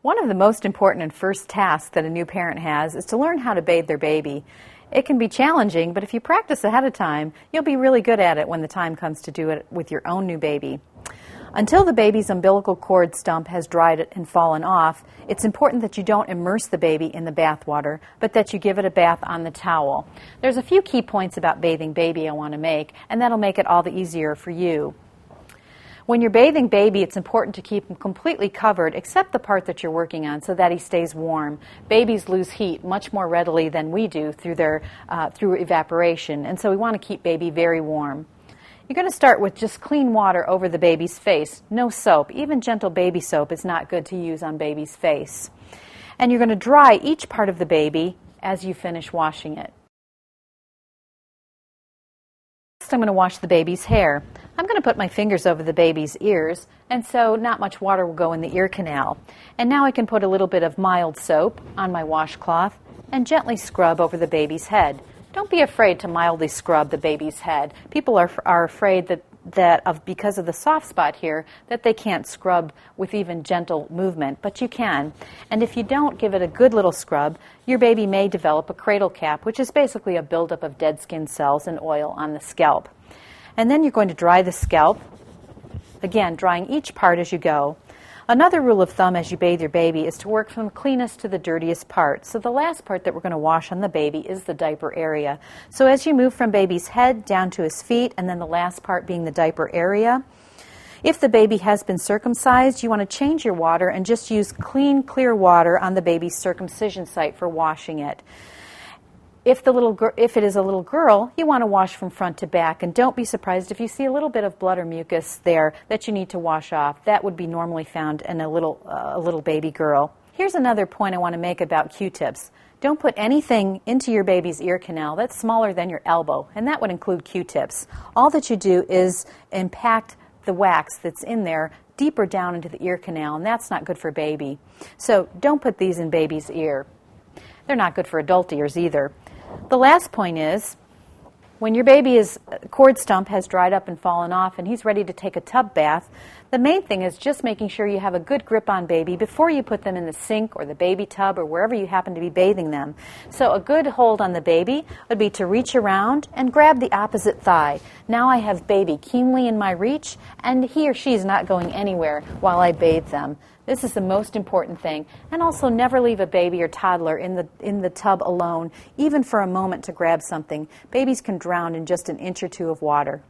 One of the most important and first tasks that a new parent has is to learn how to bathe their baby. It can be challenging, but if you practice ahead of time, you'll be really good at it when the time comes to do it with your own new baby. Until the baby's umbilical cord stump has dried and fallen off, it's important that you don't immerse the baby in the bath water, but that you give it a bath on the towel. There's a few key points about bathing baby I want to make, and that'll make it all the easier for you. When you're bathing baby, it's important to keep him completely covered except the part that you're working on so that he stays warm. Babies lose heat much more readily than we do through evaporation, and so we want to keep baby very warm. You're going to start with just clean water over the baby's face. No soap. Even gentle baby soap is not good to use on baby's face. And you're going to dry each part of the baby as you finish washing it. Next, I'm going to wash the baby's hair. I'm going to put my fingers over the baby's ears, and so not much water will go in the ear canal. And now I can put a little bit of mild soap on my washcloth and gently scrub over the baby's head. Don't be afraid to mildly scrub the baby's head. People are afraid that because of the soft spot here, that they can't scrub with even gentle movement, but you can. And if you don't give it a good little scrub, your baby may develop a cradle cap, which is basically a buildup of dead skin cells and oil on the scalp. And then you're going to dry the scalp, again, drying each part as you go. Another rule of thumb as you bathe your baby is to work from the cleanest to the dirtiest part. So the last part that we're going to wash on the baby is the diaper area. So as you move from baby's head down to his feet, and then the last part being the diaper area, if the baby has been circumcised, you want to change your water and just use clean, clear water on the baby's circumcision site for washing it. If it is a little girl, you want to wash from front to back, and don't be surprised if you see a little bit of blood or mucus there that you need to wash off. That would be normally found in a little baby girl. Here's another point I want to make about Q-tips. Don't put anything into your baby's ear canal that's smaller than your elbow, and that would include Q-tips. All that you do is impact the wax that's in there deeper down into the ear canal, and that's not good for baby. So don't put these in baby's ear. They're not good for adult ears either. The last point is, when your baby's cord stump has dried up and fallen off and he's ready to take a tub bath, the main thing is just making sure you have a good grip on baby before you put them in the sink or the baby tub or wherever you happen to be bathing them. So a good hold on the baby would be to reach around and grab the opposite thigh. Now I have baby keenly in my reach, and he or she is not going anywhere while I bathe them. This is the most important thing. And also never leave a baby or toddler in the tub alone, even for a moment to grab something. Babies can drown in just an inch or two of water.